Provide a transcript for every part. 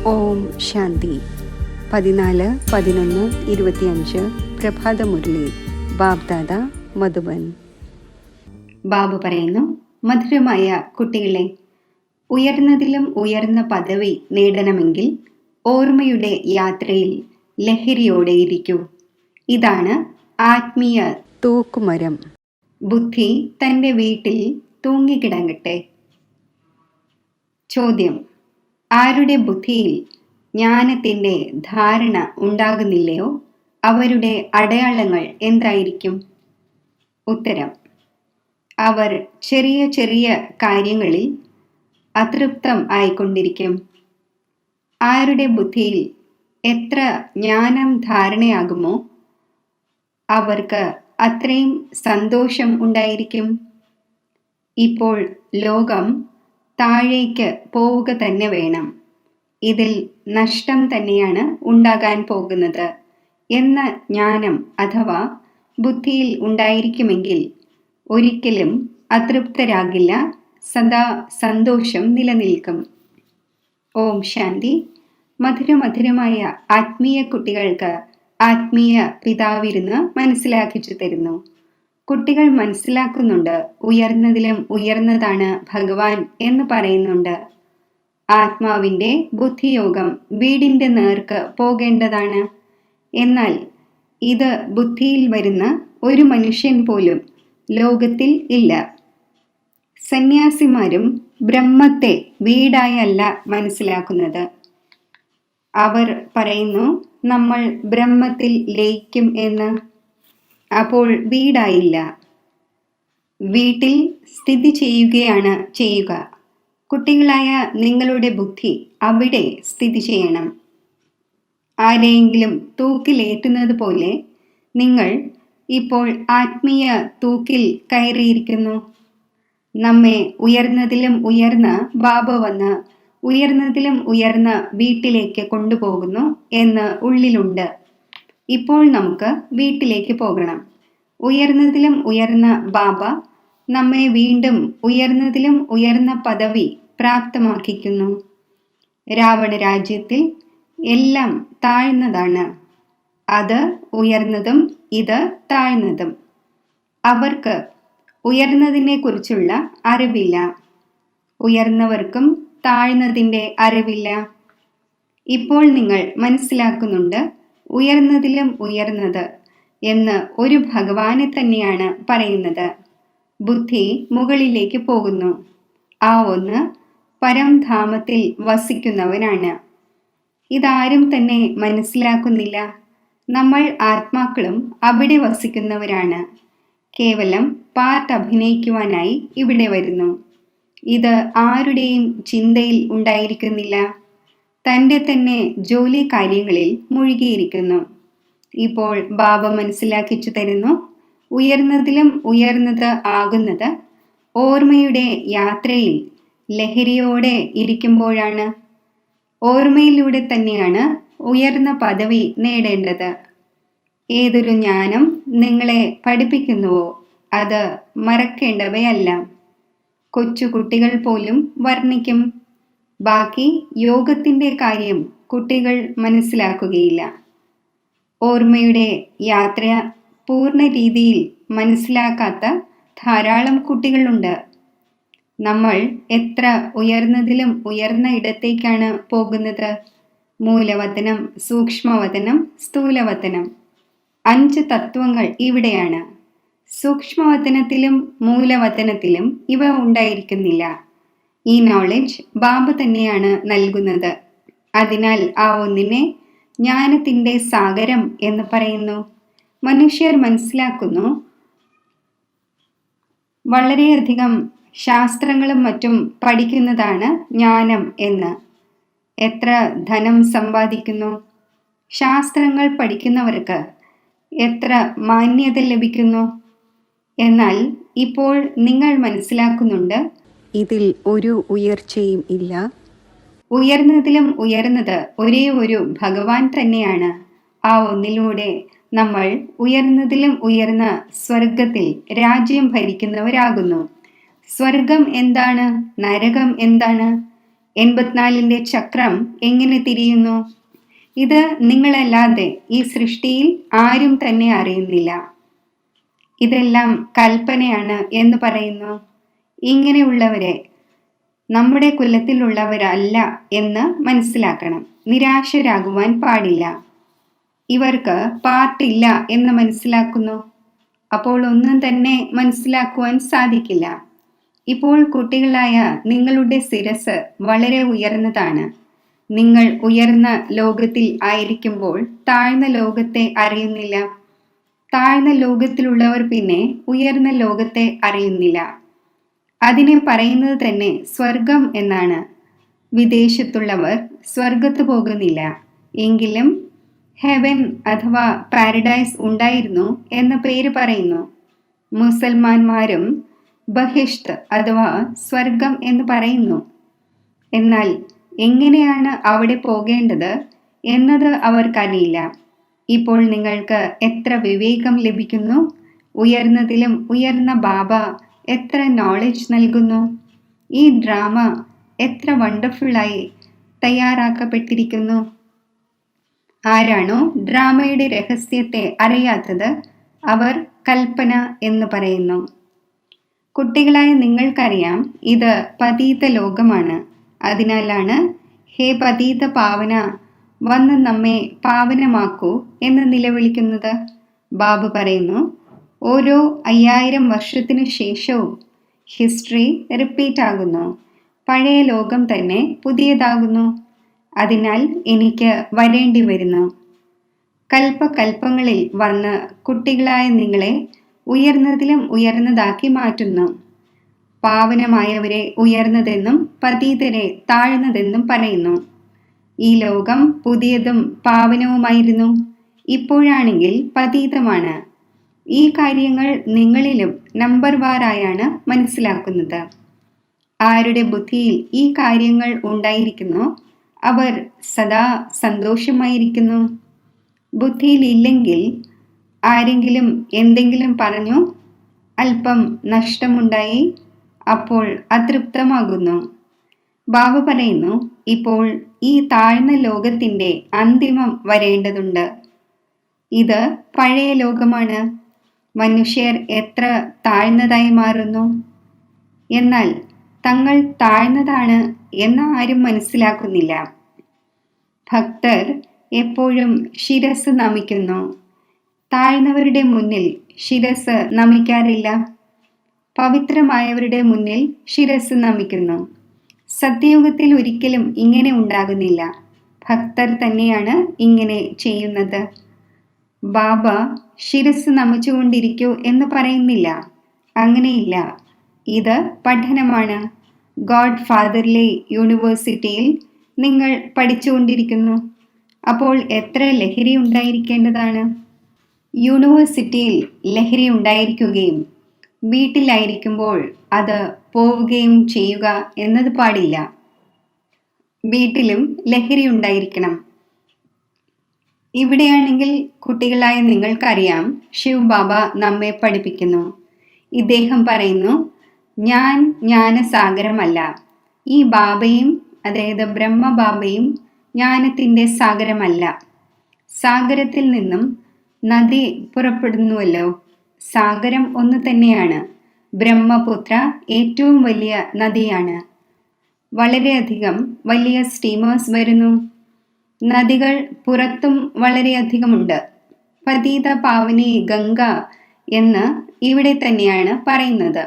ഓം ശാന്തി. 14-11-25 പ്രഭാതമുരളി. ബാബ്ദാദ, മധുബൻ. ബാബു പറയുന്നു, മധുരമായ കുട്ടികളെ, ഉയർന്നതിലും ഉയർന്ന പദവി നേടണമെങ്കിൽ ഓർമ്മയുടെ യാത്രയിൽ ലഹരിയോടെ ഇരിക്കൂ. ഇതാണ് ആത്മീയ തൂക്കുമരം. ബുദ്ധി തൻ്റെ വീട്ടിൽ തൂങ്ങിക്കിടങ്ങട്ടെ. ചോദ്യം: ആരുടെ ബുദ്ധിയിൽ ജ്ഞാനത്തിൻ്റെ ധാരണ ഉണ്ടാകുന്നില്ലയോ അവരുടെ അടയാളങ്ങൾ എന്തായിരിക്കും? ഉത്തരം: അവർ ചെറിയ ചെറിയ കാര്യങ്ങളിൽ അതൃപ്തം ആയിക്കൊണ്ടിരിക്കും. ആരുടെ ബുദ്ധിയിൽ എത്ര ജ്ഞാനം ധാരണയാകുമോ അവർക്ക് അത്രയും സന്തോഷം ഉണ്ടായിരിക്കും. ഇപ്പോൾ ലോകം താഴേക്ക് പോവുക തന്നെ വേണം. ഇതിൽ നഷ്ടം തന്നെയാണ് ഉണ്ടാകാൻ പോകുന്നത് എന്ന ജ്ഞാനം അഥവാ ബുദ്ധിയിൽ ഉണ്ടായിരിക്കുമെങ്കിൽ ഒരിക്കലും അതൃപ്തരാകില്ല. സദാ സന്തോഷം നിലനിൽക്കും. ഓം ശാന്തി. മധുരമധുരമായ ആത്മീയ കുട്ടികൾക്ക് ആത്മീയ പിതാവിരുന്ന് മനസ്സിലാക്കിച്ചു തരുന്നു. കുട്ടികൾ മനസ്സിലാക്കുന്നുണ്ട്, ഉയർന്നതിലും ഉയർന്നതാണ് ഭഗവാൻ എന്ന് പറയുന്നുണ്ട്. ആത്മാവിൻ്റെ ബുദ്ധിയോഗം വീടിൻ്റെ നേർക്ക് പോകേണ്ടതാണ്. എന്നാൽ ഇത് ബുദ്ധിയിൽ വരുന്ന ഒരു മനുഷ്യൻ പോലും ലോകത്തിൽ ഇല്ല. സന്യാസിമാരും ബ്രഹ്മത്തെ വീടായല്ല മനസ്സിലാക്കുന്നത്. അവർ പറയുന്നു, നമ്മൾ ബ്രഹ്മത്തിൽ ലയിക്കും എന്ന്. അപ്പോൾ വീടായില്ല, വീട്ടിൽ സ്ഥിതി ചെയ്യുകയാണ് ചെയ്യുക. കുട്ടികളായ നിങ്ങളുടെ ബുദ്ധി അവിടെ സ്ഥിതി ചെയ്യണം. ആരെയെങ്കിലും തൂക്കിലേറ്റുന്നത് പോലെ നിങ്ങൾ ഇപ്പോൾ ആത്മീയ തൂക്കിൽ കയറിയിരിക്കുന്നു. നമ്മെ ഉയർന്നതിലും ഉയർന്ന ബാബ വന്ന് ഉയർന്നതിലും ഉയർന്ന വീട്ടിലേക്ക് കൊണ്ടുപോകുന്നു എന്ന് ഉള്ളിലുണ്ട്. ഇപ്പോൾ നമുക്ക് വീട്ടിലേക്ക് പോകണം. ഉയർന്നതിലും ഉയർന്ന ബാബ നമ്മെ വീണ്ടും ഉയർന്നതിലും ഉയർന്ന പദവി പ്രാപ്തമാക്കിക്കുന്നു. രാവണ രാജ്യത്തിൽ എല്ലാം താഴ്ന്നതാണ്. അത് ഉയർന്നതും ഇത് താഴ്ന്നതും. അവർക്ക് ഉയർന്നതിനെ കുറിച്ചുള്ള അറിവില്ല. ഉയർന്നവർക്കും താഴ്ന്നതിൻ്റെ അറിവില്ല. ഇപ്പോൾ നിങ്ങൾ മനസ്സിലാക്കുന്നുണ്ട്, ഉയർന്നതിലും ഉയർന്നത് എന്ന് ഒരു ഭഗവാനെ തന്നെയാണ് പറയുന്നത്. ബുദ്ധി മുകളിലേക്ക് പോകുന്നു. ആ ഒന്ന് പരംധാമത്തിൽ വസിക്കുന്നവനാണ്. ഇതാരും തന്നെ മനസ്സിലാക്കുന്നില്ല. നമ്മൾ ആത്മാക്കളും അവിടെ വസിക്കുന്നവരാണ്. കേവലം പാർട്ട് അഭിനയിക്കുവാനായി ഇവിടെ വരുന്നു. ഇത് ആരുടെയും ചിന്തയിൽ ഉണ്ടായിരിക്കുന്നില്ല. തൻ്റെ തന്നെ ജോലി കാര്യങ്ങളിൽ മുഴുകിയിരിക്കുന്നു. ഇപ്പോൾ ബാബ മനസ്സിലാക്കിച്ചു തരുന്നു, ഉയർന്നതിലും ഉയർന്നത് ആകുന്നത് ഓർമ്മയുടെ യാത്രയിൽ ലഹരിയോടെ ഇരിക്കുമ്പോഴാണ്. ഓർമ്മയിലൂടെ തന്നെയാണ് ഉയർന്ന പദവി നേടേണ്ടത്. ഏതൊരു ജ്ഞാനം നിങ്ങളെ പഠിപ്പിക്കുന്നുവോ അത് മറക്കേണ്ടവയല്ല. കൊച്ചു കുട്ടികൾ പോലും വർണ്ണിക്കും. ബാക്കി യോഗത്തിൻ്റെ കാര്യം കുട്ടികൾ മനസ്സിലാക്കുകയില്ല. ഓർമ്മയുടെ യാത്ര പൂർണ്ണ രീതിയിൽ മനസ്സിലാക്കാത്ത ധാരാളം കുട്ടികളുണ്ട്. നമ്മൾ എത്ര ഉയർന്നതിലും ഉയർന്ന ഇടത്തേക്കാണ് പോകുന്നത്. മൂലവതനം, സൂക്ഷ്മവതനം, സ്ഥൂലവതനം. 5 തത്വങ്ങൾ ഇവിടെയാണ്. സൂക്ഷ്മവതനത്തിലും മൂലവതനത്തിലും ഇവ ഉണ്ടായിരിക്കുന്നില്ല. ഈ നോളജ് ബാബ തന്നെയാണ് നൽകുന്നത്. അതിനാൽ ആ ഒന്നിനെ ജ്ഞാനത്തിൻ്റെ സാഗരം എന്ന് പറയുന്നു. മനുഷ്യർ മനസ്സിലാക്കുന്നു, വളരെയധികം ശാസ്ത്രങ്ങളും മറ്റും പഠിക്കുന്നതാണ് ജ്ഞാനം എന്ന്. എത്ര ധനം സമ്പാദിക്കുന്നു? ശാസ്ത്രങ്ങൾ പഠിക്കുന്നവർക്ക് എത്ര മാന്യത ലഭിക്കുന്നു? എന്നാൽ ഇപ്പോൾ നിങ്ങൾ മനസ്സിലാക്കുന്നുണ്ട്, ഇതിൽ ഒരു ഉയർച്ചയും ഇല്ല. ഉയർന്നതിലും ഉയർന്നത് ഒരേ ഒരു ഭഗവാൻ തന്നെയാണ്. ആ ഒന്നിലൂടെ നമ്മൾ ഉയർന്നതിലും ഉയർന്ന സ്വർഗത്തിൽ രാജ്യം ഭരിക്കുന്നവരാകുന്നു. സ്വർഗം എന്താണ്? നരകം എന്താണ്? 84ന്റെ ചക്രം എങ്ങനെ തിരിയുന്നു? ഇത് നിങ്ങളല്ലാതെ ഈ സൃഷ്ടിയിൽ ആരും തന്നെ അറിയുന്നില്ല. ഇതെല്ലാം കൽപ്പനയാണ് എന്ന് പറയുന്നു. ഇങ്ങനെയുള്ളവരെ നമ്മുടെ കുലത്തിലുള്ളവരല്ല എന്ന് മനസ്സിലാക്കണം. നിരാശരാകുവാൻ പാടില്ല. ഇവർക്ക് പാർട്ടില്ല എന്ന് മനസ്സിലാക്കുന്നു. അപ്പോൾ ഒന്നും തന്നെ മനസ്സിലാക്കുവാൻ സാധിക്കില്ല. ഇപ്പോൾ കുട്ടികളായ നിങ്ങളുടെ ശിരസ് വളരെ ഉയർന്നതാണ്. നിങ്ങൾ ഉയർന്ന ലോകത്തിൽ ആയിരിക്കുമ്പോൾ താഴ്ന്ന ലോകത്തെ അറിയുന്നില്ല. താഴ്ന്ന ലോകത്തിലുള്ളവർ പിന്നെ ഉയർന്ന ലോകത്തെ അറിയുന്നില്ല. അതിനെ പറയുന്നത് തന്നെ സ്വർഗം എന്നാണ്. വിദേശത്തുള്ളവർ സ്വർഗത്ത് പോകുന്നില്ല, എങ്കിലും ഹെവൻ അഥവാ പാരഡൈസ് ഉണ്ടായിരുന്നു എന്ന പേര് പറയുന്നു. മുസൽമാന്മാരും ബഹിഷ്ത് അഥവാ സ്വർഗം എന്ന് പറയുന്നു. എന്നാൽ എങ്ങനെയാണ് അവിടെ പോകേണ്ടത് എന്നത് അവർക്കറിയില്ല. ഇപ്പോൾ നിങ്ങൾക്ക് എത്ര വിവേകം ലഭിക്കുന്നു! ഉയർന്നതിലും ഉയർന്ന ബാബ എത്ര നോളജ് നൽകുന്നു! ഈ ഡ്രാമ എത്ര വണ്ടർഫുള്ളായി തയ്യാറാക്കപ്പെട്ടിരിക്കുന്നു! ആരാണോ ഡ്രാമയുടെ രഹസ്യത്തെ അറിയാത്തത് അവർ കൽപ്പന എന്ന് പറയുന്നു. കുട്ടികളായ നിങ്ങൾക്കറിയാം, ഇത് പതീത ലോകമാണ്. അതിനാലാണ് ഹേ പതീത പാവന, വന്ന് നമ്മെ പാവനമാക്കൂ എന്ന് നിലവിളിക്കുന്നത്. ബാബു പറയുന്നു, ഓരോ 5000 വർഷത്തിനു ശേഷവും ഹിസ്റ്ററി റിപ്പീറ്റ് ആകുന്നു. പഴയ ലോകം തന്നെ പുതിയതാകുന്നു. അതിനാൽ എനിക്ക് വരേണ്ടി വരുന്നു. കൽപ്പകൽപ്പങ്ങളിൽ വന്ന് കുട്ടികളായ നിങ്ങളെ ഉയർന്നതിലും ഉയർന്നതാക്കി മാറ്റുന്നു. പാവനമായവരെ ഉയർന്നതെന്നും പതീതരെ താഴ്ന്നതെന്നും പറയുന്നു. ഈ ലോകം പുതിയതും പാവനവുമായിരുന്നു. ഇപ്പോഴാണെങ്കിൽ പതീതമാണ്. ഈ കാര്യങ്ങൾ നിങ്ങളിലും നമ്പർ വാറായാണ് മനസ്സിലാക്കുന്നത്. ആരുടെ ബുദ്ധിയിൽ ഈ കാര്യങ്ങൾ ഉണ്ടായിരിക്കുന്നു അവർ സദാ സന്തോഷമായിരിക്കുന്നു. ബുദ്ധിയിൽ ഇല്ലെങ്കിൽ ആരെങ്കിലും എന്തെങ്കിലും പറഞ്ഞു, അല്പം നഷ്ടമുണ്ടായി, അപ്പോൾ അതൃപ്തമാകുന്നു. ബാബ പറയുന്നു, ഇപ്പോൾ ഈ താഴ്ന്ന ലോകത്തിൻ്റെ അന്തിമം വരേണ്ടതുണ്ട്. ഇത് പഴയ ലോകമാണ്. മനുഷ്യർ എത്ര താഴ്ന്നതായി മാറുന്നു! എന്നാൽ തങ്ങൾ താഴ്ന്നതാണ് എന്ന് ആരും മനസ്സിലാക്കുന്നില്ല. ഭക്തർ എപ്പോഴും ശിരസ് നമിക്കുന്നു. താഴ്ന്നവരുടെ മുന്നിൽ ശിരസ് നമിക്കാറില്ല. പവിത്രമായവരുടെ മുന്നിൽ ശിരസ് നമിക്കുന്നു. സത്യയുഗത്തിൽ ഒരിക്കലും ഇങ്ങനെ ഉണ്ടാകുന്നില്ല. ഭക്തർ തന്നെയാണ് ഇങ്ങനെ ചെയ്യുന്നത്. ബാബ ശിരസ് നമിച്ചുകൊണ്ടിരിക്കൂ എന്ന് പറയുന്നില്ല. അങ്ങനെയില്ല. ഇത് പഠനമാണ്. ഗോഡ് ഫാദറിലെ യൂണിവേഴ്സിറ്റിയിൽ നിങ്ങൾ പഠിച്ചുകൊണ്ടിരിക്കുന്നു. അപ്പോൾ എത്ര ലഹരി ഉണ്ടായിരിക്കേണ്ടതാണ്! യൂണിവേഴ്സിറ്റിയിൽ ലഹരി ഉണ്ടായിരിക്കുകയും വീട്ടിലായിരിക്കുമ്പോൾ അത് പോവുകയും ചെയ്യുക എന്നത് പാടില്ല. വീട്ടിലും ലഹരി ഉണ്ടായിരിക്കണം. ഇവിടെയാണെങ്കിൽ കുട്ടികളായ നിങ്ങൾക്കറിയാം, ശിവ് ബാബ നമ്മെ പഠിപ്പിക്കുന്നു. ഇദ്ദേഹം പറയുന്നു, ഞാൻ ജ്ഞാനസാഗരമല്ല. ഈ ബാബയും, അതായത് ബ്രഹ്മ ബാബയും ജ്ഞാനത്തിൻ്റെ സാഗരമല്ല. സാഗരത്തിൽ നിന്നും നദി പുറപ്പെടുന്നുവല്ലോ. സാഗരം ഒന്ന് തന്നെയാണ്. ബ്രഹ്മപുത്ര ഏറ്റവും വലിയ നദിയാണ്. വളരെയധികം വലിയ സ്റ്റീമേഴ്സ് വരുന്നു. നദികൾ പുറത്തും വളരെയധികമുണ്ട്. പതീത പാവനി ഗംഗ എന്ന് ഇവിടെ തന്നെയാണ് പറയുന്നത്.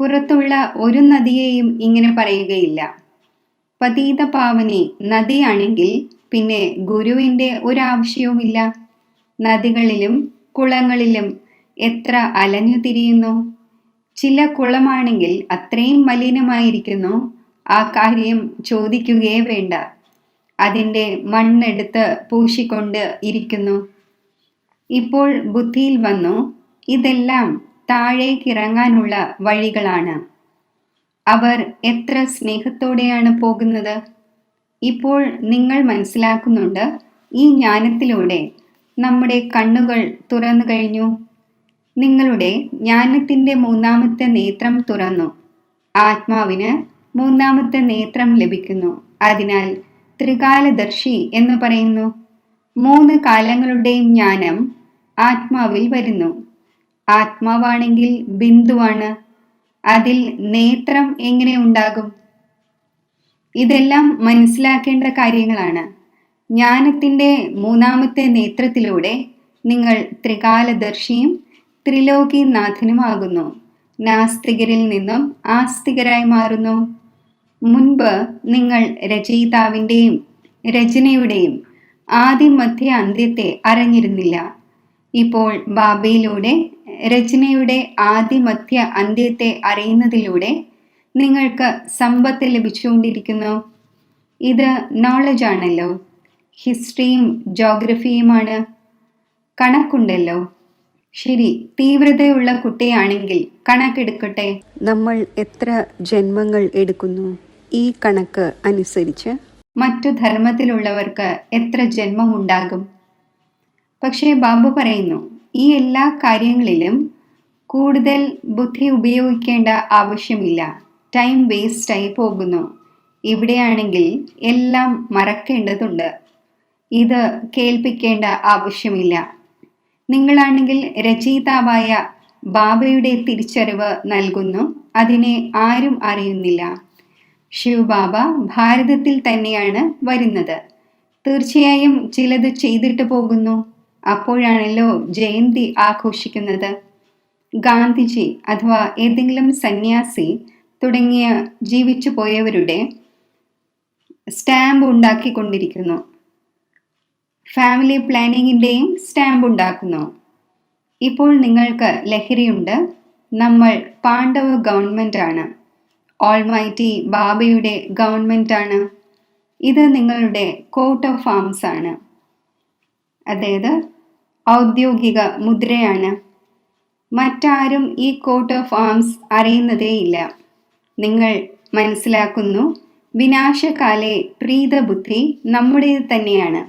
പുറത്തുള്ള ഒരു നദിയെയും ഇങ്ങനെ പറയുകയില്ല. പതീത പാവനി നദിയാണെങ്കിൽ പിന്നെ ഗുരുവിൻ്റെ ഒരാവശ്യവുമില്ല. നദികളിലും കുളങ്ങളിലും എത്ര അലഞ്ഞു തിരിയുന്നു. ചില കുളമാണെങ്കിൽ അത്രയും മലിനമായിരിക്കുന്നു, ആ കാര്യം ചോദിക്കുകയേ വേണ്ട. അതിൻ്റെ മണ്ണെടുത്ത് പൂശിക്കൊണ്ട് ഇരിക്കുന്നു. ഇപ്പോൾ ബുദ്ധിയിൽ വന്നു, ഇതെല്ലാം താഴേക്കിറങ്ങാനുള്ള വഴികളാണ്. അവർ എത്ര സ്നേഹത്തോടെയാണ് പോകുന്നത്! ഇപ്പോൾ നിങ്ങൾ മനസ്സിലാക്കുന്നുണ്ട്, ഈ ജ്ഞാനത്തിലൂടെ നമ്മുടെ കണ്ണുകൾ തുറന്നു കഴിഞ്ഞു. നിങ്ങളുടെ ജ്ഞാനത്തിൻ്റെ 3ാമത്തെ നേത്രം തുറന്നു. ആത്മാവിന് മൂന്നാമത്തെ നേത്രം ലഭിക്കുന്നു. അതിനാൽ ത്രികാലദർശി എന്ന് പറയുന്നു. 3 കാലങ്ങളുടെയും ജ്ഞാനം ആത്മാവിൽ വരുന്നു. ആത്മാവാണെങ്കിൽ ബിന്ദുവാണ്. അതിൽ നേത്രം എങ്ങനെ ഉണ്ടാകും? ഇതെല്ലാം മനസ്സിലാക്കേണ്ട കാര്യങ്ങളാണ്. ജ്ഞാനത്തിന്റെ മൂന്നാമത്തെ നേത്രത്തിലൂടെ നിങ്ങൾ ത്രികാലദർശിയും ത്രിലോകിനാഥനുമാകുന്നു. നാസ്തികരിൽ നിന്നും ആസ്തികരായി മാറുന്നു. മുൻപ് നിങ്ങൾ രചയിതാവിൻ്റെയും രചനയുടെയും ആദ്യ മധ്യ അന്ത്യത്തെ അറിഞ്ഞിരുന്നില്ല. ഇപ്പോൾ ബാബയിലൂടെ രചനയുടെ ആദ്യ മധ്യ അന്ത്യത്തെ അറിയുന്നതിലൂടെ നിങ്ങൾക്ക് സമ്പത്ത് ലഭിച്ചുകൊണ്ടിരിക്കുന്നു. ഇത് നോളജ് ആണല്ലോ. ഹിസ്റ്ററിയും ജോഗ്രഫിയുമാണ്. കണക്കുണ്ടല്ലോ. ശരി, തീവ്രതയുള്ള കുട്ടിയാണെങ്കിൽ കണക്കെടുക്കട്ടെ. നമ്മൾ എത്ര ജന്മങ്ങൾ എടുക്കുന്നു? ഈ കണക്ക് അനുസരിച്ച് മറ്റു ധർമ്മത്തിലുള്ളവർക്ക് എത്ര ജന്മം ഉണ്ടാകും? പക്ഷേ ബാബു പറയുന്നു, ഈ എല്ലാ കാര്യങ്ങളിലും കൂടുതൽ ബുദ്ധി ഉപയോഗിക്കേണ്ട ആവശ്യമില്ല. ടൈം വേസ്റ്റായി പോകുന്നു. ഇവിടെയാണെങ്കിൽ എല്ലാം മറക്കേണ്ടതുണ്ട്. ഇത് കേൾപ്പിക്കേണ്ട ആവശ്യമില്ല. നിങ്ങളാണെങ്കിൽ രചയിതാവായ ബാബയുടെ തിരിച്ചറിവ് നൽകുന്നു. അതിനെ ആരും അറിയുന്നില്ല. ശിവബാബ ഭാരതത്തിൽ തന്നെയാണ് വരുന്നത്. തീർച്ചയായും ചിലത് ചെയ്തിട്ട് പോകുന്നു. അപ്പോഴാണല്ലോ ജയന്തി ആഘോഷിക്കുന്നത്. ഗാന്ധിജി അഥവാ ഏതെങ്കിലും സന്യാസി തുടങ്ങിയ ജീവിച്ചു പോയവരുടെ സ്റ്റാമ്പ് ഉണ്ടാക്കിക്കൊണ്ടിരിക്കുന്നു. ഫാമിലി പ്ലാനിങ്ങിൻ്റെയും സ്റ്റാമ്പ് ഉണ്ടാക്കുന്നു. ഇപ്പോൾ നിങ്ങൾക്ക് ലഹരിയുണ്ട്. നമ്മൾ പാണ്ഡവ ഗവൺമെൻറ് ആണ്. ഓൾമൈറ്റി ബാബയുടെ ഗവൺമെൻറ് ആണ്. ഇത് നിങ്ങളുടെ കോട്ട് ഓഫ് ആംസ് ആണ്. അതായത് ഔദ്യോഗിക മുദ്രയാണ്. മറ്റാരും ഈ കോട്ട് ഓഫ് ആംസ് അറിയുന്നതേയില്ല. നിങ്ങൾ മനസ്സിലാക്കുന്നു, വിനാശകാലെ പ്രീതബുദ്ധി നമ്മുടേത് തന്നെയാണ്.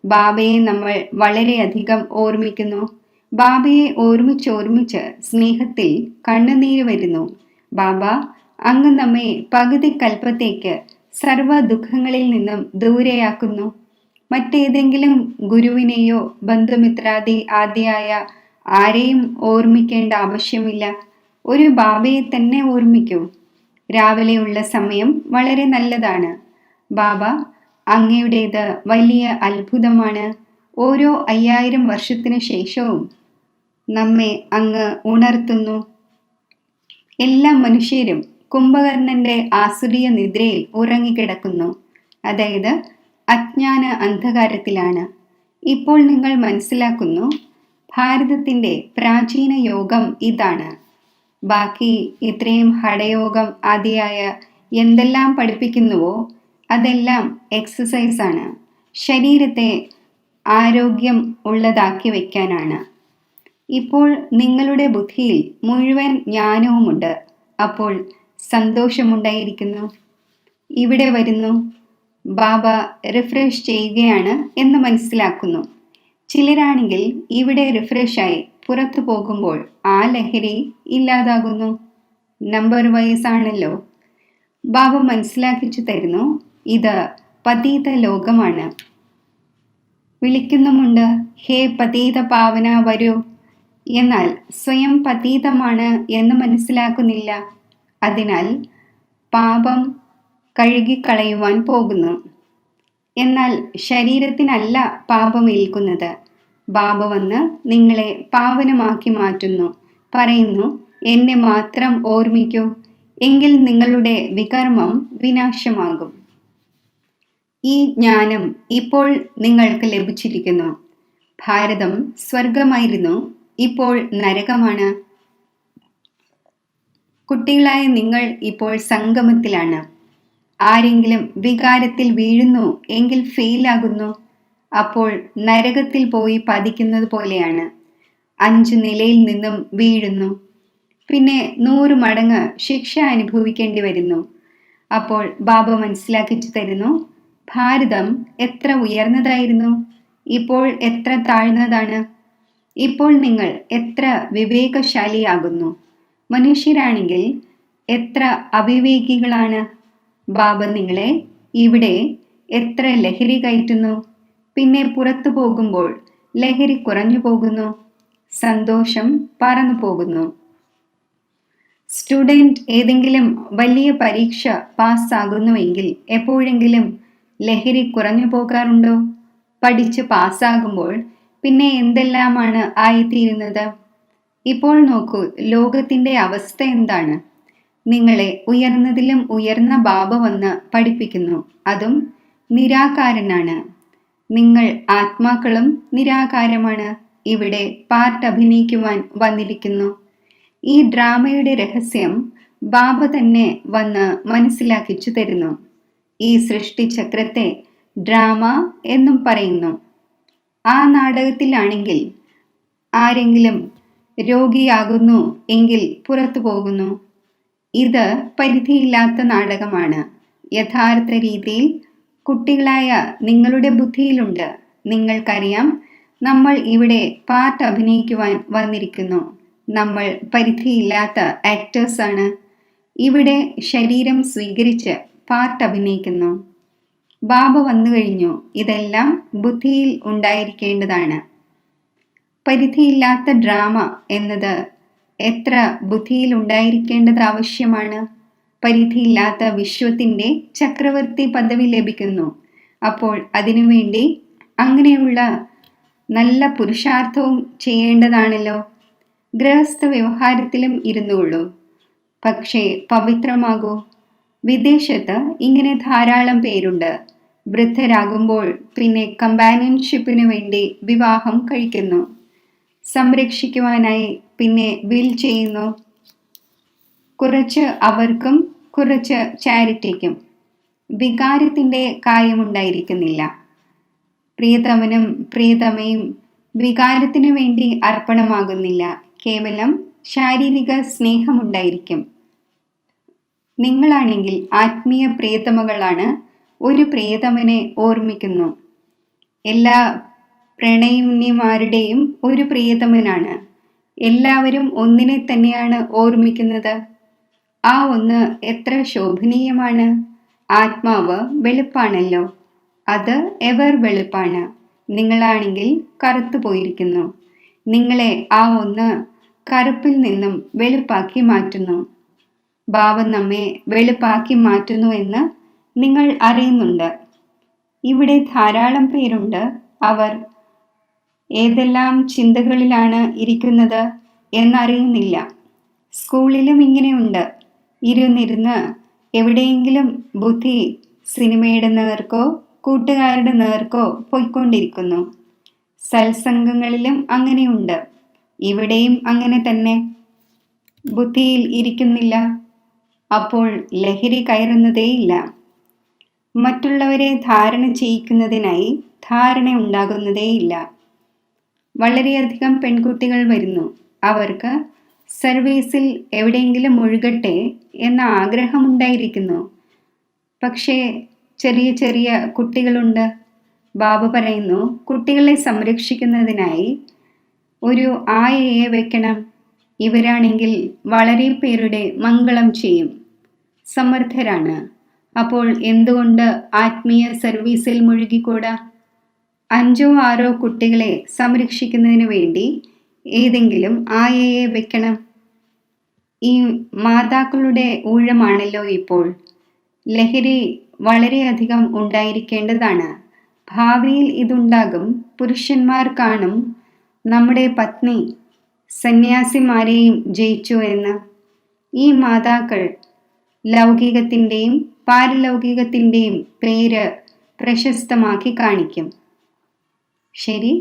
ബാബയെ നമ്മൾ വളരെയധികം ഓർമ്മിക്കുന്നു. ബാബയെ ഓർമ്മിച്ചോർമ്മിച്ച് സ്നേഹത്തിൽ കണ്ണുനീര് വരുന്നു. ബാബ, അങ്ങ് നമ്മെ പകുതി കൽപ്പത്തേക്ക് സർവ ദുഃഖങ്ങളിൽ നിന്നും ദൂരെയാക്കുന്നു. മറ്റേതെങ്കിലും ഗുരുവിനെയോ ബന്ധുമിത്രാദി ആദ്യായ ആരെയും ഓർമ്മിക്കേണ്ട ആവശ്യമില്ല. ഒരു ബാബയെ തന്നെ ഓർമ്മിക്കൂ. രാവിലെയുള്ള സമയം വളരെ നല്ലതാണ്. ബാബ, അങ്ങയുടേത് വലിയ അത്ഭുതമാണ്. ഓരോ 5000 വർഷത്തിനു ശേഷവും നമ്മെ അങ്ങ് ഉണർത്തുന്നു. എല്ലാ മനുഷ്യരും കുംഭകർണന്റെ ആസുരീയ നിദ്രയിൽ ഉറങ്ങിക്കിടക്കുന്നു. അതായത് അജ്ഞാന അന്ധകാരത്തിലാണ്. ഇപ്പോൾ നിങ്ങൾ മനസ്സിലാക്കുന്നു, ഭാരതത്തിന്റെ പ്രാചീന യോഗം ഇതാണ്. ബാക്കി ഇത്രയും ഹഠയോഗം ആദിയായ എന്തെല്ലാം പഠിപ്പിക്കുന്നുവോ അതെല്ലാം എക്സസൈസ് ആണ്. ശരീരത്തെ ആരോഗ്യം ഉള്ളതാക്കി വയ്ക്കാനാണ്. ഇപ്പോൾ നിങ്ങളുടെ ബുദ്ധിയിൽ മുഴുവൻ ജ്ഞാനവുമുണ്ട്. അപ്പോൾ സന്തോഷമുണ്ടായിരിക്കുന്നു. ഇവിടെ വരുന്നു. ബാബ റിഫ്രഷ് ചെയ്യുകയാണ് എന്ന് മനസ്സിലാക്കുന്നു. ചിലരാണെങ്കിൽ ഇവിടെ റിഫ്രഷായി പുറത്തു പോകുമ്പോൾ ആ ലഹരി ഇല്ലാതാകുന്നു. നമ്പർ വൈസ് ആണല്ലോ. ബാബ മനസ്സിലാക്കിച്ചു തരുന്നു, ഇത് പതീത ലോകമാണ്. വിളിക്കുന്നുമുണ്ട്, ഹേ പതീത പാവന വരൂ. എന്നാൽ സ്വയം പതീതമാണ് എന്ന് മനസ്സിലാക്കുന്നില്ല. അതിനാൽ പാപം കഴുകിക്കളയുവാൻ പോകുന്നു. എന്നാൽ ശരീരത്തിനല്ല പാപമേൽക്കുന്നത്. ബാബ വന്ന് നിങ്ങളെ പാവനമാക്കി മാറ്റുന്നു. പറയുന്നു, എന്നെ മാത്രം ഓർമ്മിക്കൂ, എങ്കിൽ നിങ്ങളുടെ വികർമ്മം വിനാശമാകും. ഈ ജ്ഞാനം ഇപ്പോൾ നിങ്ങൾക്ക് ലഭിച്ചിരിക്കുന്നു. ഭാരതം സ്വർഗമായിരുന്നു, ഇപ്പോൾ നരകമാണ്. കുട്ടികളായ നിങ്ങൾ ഇപ്പോൾ സംഗമത്തിലാണ്. ആരെങ്കിലും വികാരത്തിൽ വീഴുന്നു എങ്കിൽ ഫെയിലാകുന്നു. അപ്പോൾ നരകത്തിൽ പോയി പതിക്കുന്നത് പോലെയാണ്. 5 നിലയിൽ നിന്നും വീഴുന്നു. പിന്നെ 100 മടങ്ങ് ശിക്ഷ അനുഭവിക്കേണ്ടി വരുന്നു. അപ്പോൾ ബാബ മനസ്സിലാക്കിച്ചു തരുന്നു, ഭാരതം എത്ര ഉയർന്നതായിരുന്നു, ഇപ്പോൾ എത്ര താഴ്ന്നതാണ്. ഇപ്പോൾ നിങ്ങൾ എത്ര വിവേകശാലിയാകുന്നു. മനുഷ്യരാണെങ്കിൽ എത്ര അവിവേകികളാണ്. ബാബ നിങ്ങളെ ഇവിടെ എത്ര ലഹരി കയറ്റുന്നു, പിന്നെ പുറത്തു പോകുമ്പോൾ ലഹരി കുറഞ്ഞു പോകുന്നു, സന്തോഷം പറന്നു പോകുന്നു. സ്റ്റുഡൻറ് ഏതെങ്കിലും വലിയ പരീക്ഷ പാസ്സാകുന്നുവെങ്കിൽ എപ്പോഴെങ്കിലും ലഹരി കുറഞ്ഞു പോകാറുണ്ടോ? പഠിച്ച് പാസ്സാകുമ്പോൾ പിന്നെ എന്തെല്ലാമാണ് ആയിത്തീരുന്നത്? ഇപ്പോൾ നോക്കൂ, ലോകത്തിന്റെ അവസ്ഥ എന്താണ്? നിങ്ങളെ ഉയർന്നതിലും ഉയർന്ന ബാബ വന്ന് പഠിപ്പിക്കുന്നു, അതും നിരാകാരനാണ്. നിങ്ങൾ ആത്മാക്കളും നിരാകാരമാണ്. ഇവിടെ പാർട്ട് അഭിനയിക്കുവാൻ വന്നിരിക്കുന്നു. ഈ ഡ്രാമയുടെ രഹസ്യം ബാബ തന്നെ വന്ന് മനസ്സിലാക്കിച്ചു തരുന്നു. ഈ സൃഷ്ടിചക്രത്തെ ഡ്രാമ എന്നും പറയുന്നു. ആ നാടകത്തിലാണെങ്കിൽ ആരെങ്കിലും രോഗിയാകുന്നു എങ്കിൽ പുറത്തു പോകുന്നു. ഇത് പരിധിയില്ലാത്ത നാടകമാണ്. യഥാർത്ഥ രീതിയിൽ കുട്ടികളായ നിങ്ങളുടെ ബുദ്ധിയിലുണ്ട്. നിങ്ങൾക്കറിയാം, നമ്മൾ ഇവിടെ പാർട്ട് അഭിനയിക്കുവാൻ വന്നിരിക്കുന്നു. നമ്മൾ പരിധിയില്ലാത്ത ആക്ടേഴ്സ് ആണ്. ഇവിടെ ശരീരം സ്വീകരിച്ച് പാർട്ട് അഭിനയിക്കുന്നു. ബാബ വന്നു കഴിഞ്ഞു. ഇതെല്ലാം ബുദ്ധിയിൽ ഉണ്ടായിരിക്കേണ്ടതാണ്. പരിധിയില്ലാത്ത ഡ്രാമ എന്നത് എത്ര ബുദ്ധിയിൽ ഉണ്ടായിരിക്കേണ്ടത് ആവശ്യമാണ്. പരിധിയില്ലാത്ത വിശ്വത്തിന്റെ ചക്രവർത്തി പദവി ലഭിക്കുന്നു. അപ്പോൾ അതിനുവേണ്ടി അങ്ങനെയുള്ള നല്ല പുരുഷാർത്ഥവും ചെയ്യേണ്ടതാണല്ലോ. ഗൃഹസ്ഥ വ്യവഹാരത്തിലും ഇരുന്നുകൊള്ളൂ, പക്ഷേ പവിത്രമാകൂ. വിദേശത്ത് ഇങ്ങനെ ധാരാളം പേരുണ്ട്. വൃദ്ധരാകുമ്പോൾ പിന്നെ കമ്പാനിയൻഷിപ്പിന് വേണ്ടി വിവാഹം കഴിക്കുന്നു. സംരക്ഷിക്കുവാനായി പിന്നെ വിൽ ചെയ്യുന്നു. കുറച്ച് അവർക്കും കുറച്ച് ചാരിറ്റിക്കും. വികാരത്തിന്റെ കാര്യമുണ്ടായിരിക്കുന്നില്ല. പ്രിയതമനും പ്രിയതമയും വികാരത്തിനു വേണ്ടി അർപ്പണമാകുന്നില്ല. കേവലം ശാരീരിക സ്നേഹമുണ്ടായിരിക്കും. നിങ്ങളാണെങ്കിൽ ആത്മീയ പ്രിയതമകളാണ്. ഒരു പ്രിയതമനെ ഓർമ്മിക്കുന്നു. എല്ലാ പ്രണയിനിമാരുടെയും ഒരു പ്രിയതമനാണ്. എല്ലാവരും ഒന്നിനെ തന്നെയാണ് ഓർമ്മിക്കുന്നത്. ആ ഒന്ന് എത്ര ശോഭനീയമാണ്. ആത്മാവ് വെളുപ്പാണല്ലോ. അത് എവർ വെളുപ്പാണ്. നിങ്ങളാണെങ്കിൽ കറുത്തു പോയിരിക്കുന്നു. നിങ്ങളെ ആ ഒന്ന് കറുപ്പിൽ നിന്നും വെളുപ്പാക്കി മാറ്റുന്നു. ബാബ നമ്മെ വെളുപ്പാക്കി മാറ്റുന്നു എന്ന് നിങ്ങൾ അറിയുന്നുണ്ട്. ഇവിടെ ധാരാളം പേരുണ്ട്. അവർ ഏതെല്ലാം ചിന്തകളിലാണ് ഇരിക്കുന്നത് എന്നറിയുന്നില്ല. സ്കൂളിലും ഇങ്ങനെയുണ്ട്. ഇരുന്നിരുന്ന് എവിടെയെങ്കിലും ബുദ്ധി സിനിമയുടെ നേർക്കോ കൂട്ടുകാരുടെ നേർക്കോ പോയിക്കൊണ്ടിരിക്കുന്നു. സത്സംഗങ്ങളിലും അങ്ങനെയുണ്ട്. ഇവിടെയും അങ്ങനെ തന്നെ. ബുദ്ധിയിൽ ഇരിക്കുന്നില്ല. അപ്പോൾ ലഹരി കയറുന്നതേയില്ല. മറ്റുള്ളവരെ ധാരണ ചെയ്യിക്കുന്നതിനായി ധാരണ ഉണ്ടാകുന്നതേയില്ല. വളരെയധികം പെൺകുട്ടികൾ വരുന്നു. അവർക്ക് സർവീസിൽ എവിടെയെങ്കിലും മുഴുകട്ടെ എന്ന ആഗ്രഹമുണ്ടായിരിക്കുന്നു. പക്ഷേ ചെറിയ ചെറിയ കുട്ടികളുണ്ട്. ബാബ പറയുന്നു, കുട്ടികളെ സംരക്ഷിക്കുന്നതിനായി ഒരു ആയയെ വെക്കണം. ഇവരാണെങ്കിൽ വളരെ പേരുടെ മംഗളം ചെയ്യും. സമർത്ഥരാണ്. അപ്പോൾ എന്തുകൊണ്ട് ആത്മീയ സർവീസിൽ മുഴുകിക്കൂടാ? 5 or 6 കുട്ടികളെ സംരക്ഷിക്കുന്നതിന് വേണ്ടി ഏതെങ്കിലും ആയയെ വെക്കണം. ഈ മാതാക്കളുടെ ഊഴമാണല്ലോ ഇപ്പോൾ. ലഹരി വളരെയധികം ഉണ്ടായിരിക്കേണ്ടതാണ്. ഭാവിയിൽ ഇതുണ്ടാകും. പുരുഷന്മാർ കാണും നമ്മുടെ പത്നി സന്യാസിമാരെയും ജയിച്ചു എന്ന്. ഈ മാതാക്കൾ ലൗകികത്തിൻ്റെയും പാരലൗകികത്തിൻ്റെയും പേര് പ്രശസ്തമാക്കി കാണിക്കും. ശരി,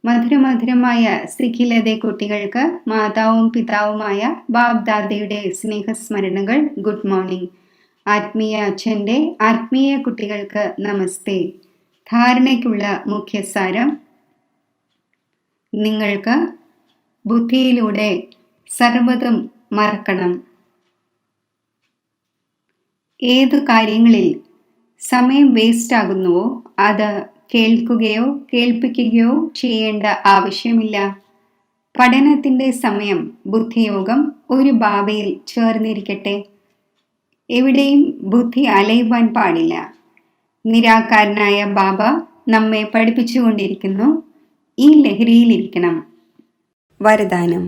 മധുരമധുരമായ സിഖിലതെ കുട്ടികൾക്ക് മാതാവും പിതാവുമായ ബാബ്ദാദയുടെ സ്നേഹസ്മരണകൾ. Good morning. ആത്മീയ അച്ഛൻ്റെ ആത്മീയ കുട്ടികൾക്ക് നമസ്തേ. ധാരണയ്ക്കുള്ള മുഖ്യസാരം: നിങ്ങൾക്ക് ബുദ്ധിയിലൂടെ സർവ്വതും മറക്കണം. ഏതു കാര്യങ്ങളിൽ സമയം വേസ്റ്റ് ആകുന്നുവോ അത് കേൾക്കുകയോ കേൾപ്പിക്കുകയോ ചെയ്യേണ്ട ആവശ്യമില്ല. പഠനത്തിൻ്റെ സമയം ബുദ്ധിയോഗം ഒരു ബാബയിൽ ചേർന്നിരിക്കട്ടെ. എവിടെയും ബുദ്ധി അലയുവാൻ പാടില്ല. നിരാകാരനായ ബാബ നമ്മെ പഠിപ്പിച്ചുകൊണ്ടിരിക്കുന്നു, ഈ ലഹരിയിലിരിക്കണം. വരദാനം.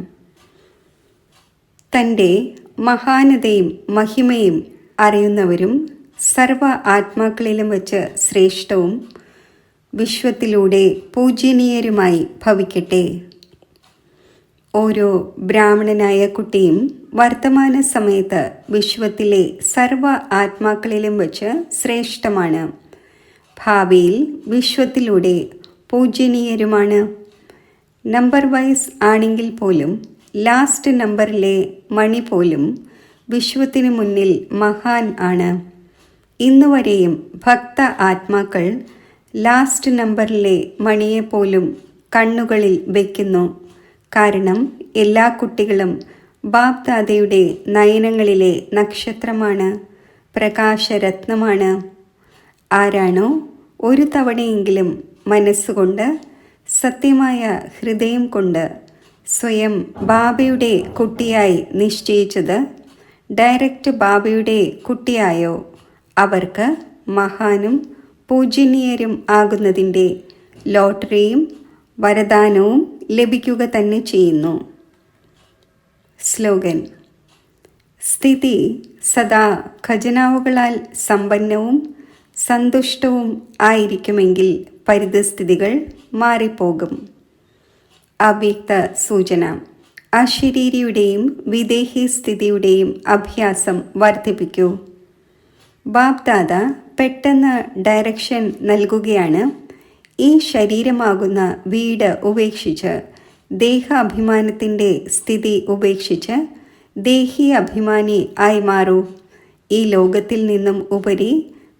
തൻ്റെ മഹാനതയും മഹിമയും അറിയുന്നവരും സർവ ആത്മാക്കളിലും വച്ച് ശ്രേഷ്ഠവും വിശ്വത്തിലൂടെ പൂജനീയരുമായി ഭവിക്കട്ടെ. ഓരോ ബ്രാഹ്മണനായ കുട്ടിയും വർത്തമാന സമയത്ത് വിശ്വത്തിലെ സർവ ആത്മാക്കളിലും വച്ച് ശ്രേഷ്ഠമാണ്. ഭാവിയിൽ വിശ്വത്തിലൂടെ പൂജനീയരുമാണ്. നമ്പർ വൈസ് ആണെങ്കിൽ പോലും ലാസ്റ്റ് നമ്പറിലെ മണി പോലും വിശ്വത്തിനു മുന്നിൽ മഹാൻ ആണ്. ഇന്നുവരെയും ഭക്ത ആത്മാക്കൾ ലാസ്റ്റ് നമ്പറിലെ മണിയെപ്പോലും കണ്ണുകളിൽ വയ്ക്കുന്നു. കാരണം എല്ലാ കുട്ടികളും ബാപ് ദാദയുടെ നയനങ്ങളിലെ നക്ഷത്രമാണ്, പ്രകാശരത്നമാണ്. ആരാണോ ഒരു തവണയെങ്കിലും മനസ്സുകൊണ്ട്, സത്യമായ ഹൃദയം കൊണ്ട് സ്വയം ബാബയുടെ കുട്ടിയായി നിശ്ചയിച്ചത്, ഡയറക്റ്റ് ബാബയുടെ കുട്ടിയായോ അവർക്ക് മഹാനും പൂജനീയരും ആകുന്നതിൻ്റെ ലോട്ടറിയും വരദാനവും ലഭിക്കുക തന്നെ ചെയ്യുന്നു. സ്ലോഗൻ. സ്ഥിതി സദാ ഖജനാവുകളാൽ സമ്പന്നവും സന്തുഷ്ടവും ആയിരിക്കുമെങ്കിൽ പരിതസ്ഥിതികൾ മാറിപ്പോകും. അവ്യക്ത സൂചന. അശരീരിയുടെയും വിദേഹി സ്ഥിതിയുടെയും അഭ്യാസം വർദ്ധിപ്പിക്കൂ. ബാപ് ദാദ പെട്ടെന്ന് ഡയറക്ഷൻ നൽകുകയാണ്. ഈ ശരീരമാകുന്ന വീട് ഉപേക്ഷിച്ച് ദേഹാഭിമാനത്തിൻ്റെ സ്ഥിതി ഉപേക്ഷിച്ച് ദേഹി അഭിമാനി ആയി മാറൂ. ഈ ലോകത്തിൽ നിന്നും ഉപരി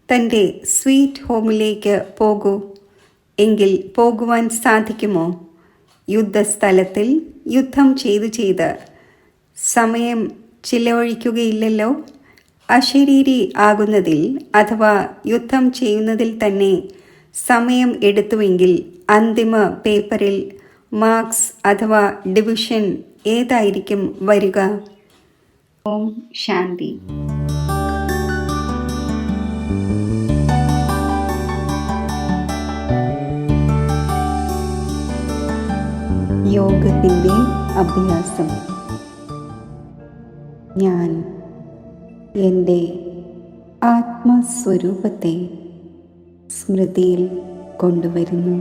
തൻ്റെ സ്വീറ്റ് ഹോമിലേക്ക് പോകൂ. എങ്കിൽ പോകുവാൻ സാധിക്കുമോ? യുദ്ധസ്ഥലത്തിൽ യുദ്ധം ചെയ്ത് സമയം ചിലവഴിക്കുകയില്ലല്ലോ. അശരീരി ആകുന്നതിൽ അഥവാ യുദ്ധം ചെയ്യുന്നതിൽ തന്നെ സമയം എടുത്തുവെങ്കിൽ അന്തിമ പേപ്പറിൽ മാർക്സ് അഥവാ ഡിവിഷൻ ഏതായിരിക്കും വരിക? ഓം ശാന്തി. യോഗത്തിൻ്റെ അഭ്യാസം. ഞാൻ എൻ്റെ ആത്മസ്വരൂപത്തെ സ്മൃതിയിൽ കൊണ്ടുവരുന്നു.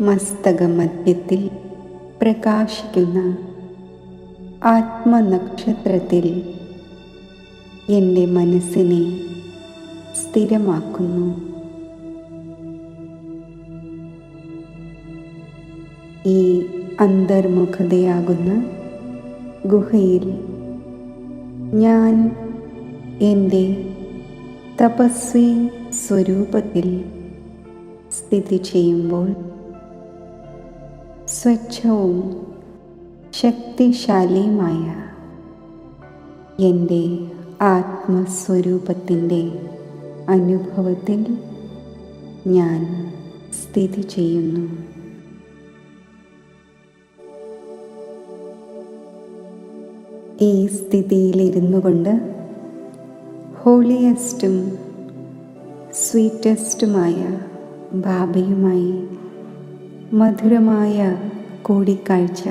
മസ്തകമധ്യത്തിൽ പ്രകാശിക്കുന്ന ആത്മനക്ഷത്രത്തിൽ എൻ്റെ മനസ്സിനെ സ്ഥിരമാക്കുന്നു. ഈ അന്തർമുഖതയാകുന്ന ഗുഹയിൽ ഞാൻ എൻ്റെ തപസ്വി സ്വരൂപത്തിൽ സ്ഥിതി ചെയ്യുമ്പോൾ സ്വച്ഛവും ശക്തിശാലിയുമായ എൻ്റെ ആത്മസ്വരൂപത്തിൻ്റെ അനുഭവത്തിൽ ഞാൻ സ്ഥിതി ചെയ്യുന്നു. ഈ സ്ഥിതിയിലിരുന്നു കൊണ്ട് ഹോളിയസ്റ്റും സ്വീറ്റസ്റ്റുമായ ബാബയുമായി മധുരമായ കൂടിക്കാഴ്ച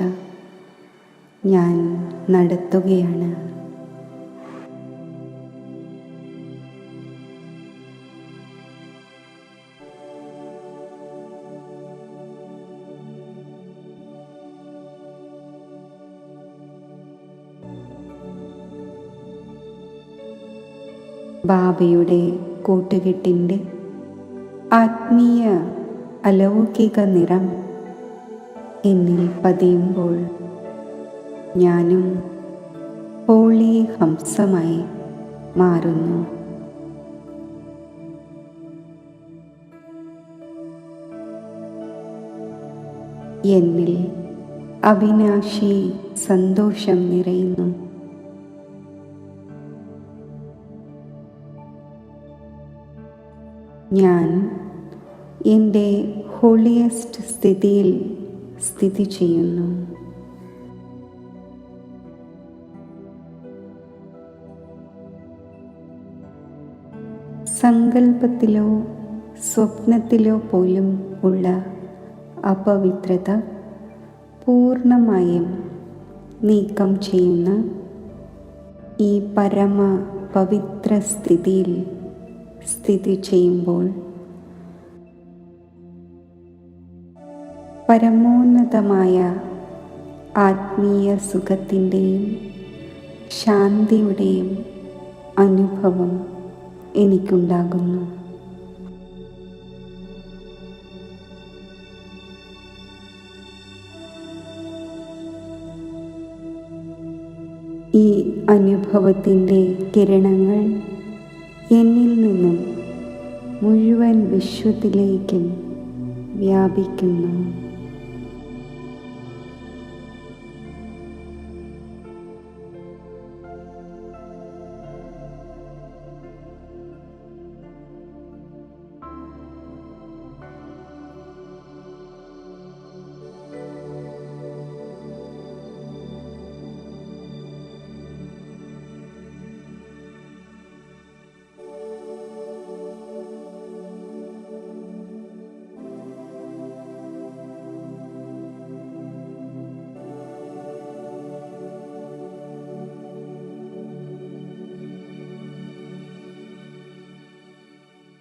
ഞാൻ നടത്തുകയാണ്. ബാബയുടെ കൂട്ടുകെട്ടിൻ്റെ ആത്മീയ അലൗകിക നിറം എന്നിൽ പതിയുമ്പോൾ ഞാനും ഹോളി ഹംസമായി മാറുന്നു. എന്നിൽ അവിനാശി സന്തോഷം നിറയുന്നു. ഞാൻ എൻ്റെ ഹോളിയസ്റ്റ് സ്ഥിതിയിൽ സ്ഥിതി ചെയ്യുന്നു. സങ്കല്പത്തിലോ സ്വപ്നത്തിലോ പോലും ഉള്ള അപവിത്രത പൂർണ്ണമായും നീക്കം ചെയ്യുന്ന ഈ പരമ പവിത്ര സ്ഥിതിയിൽ സ്ഥിതി ചെയ്യുമ്പോൾ പരമോന്നതമായ ആത്മീയ സുഖത്തിൻ്റെയും ശാന്തിയുടെയും അനുഭവം എനിക്കുണ്ടാകുന്നു. ഈ അനുഭവത്തിൻ്റെ കിരണങ്ങൾ എന്നിൽ നിന്നും മുഴുവൻ വിശ്വത്തിലേക്കും വ്യാപിക്കുന്നു.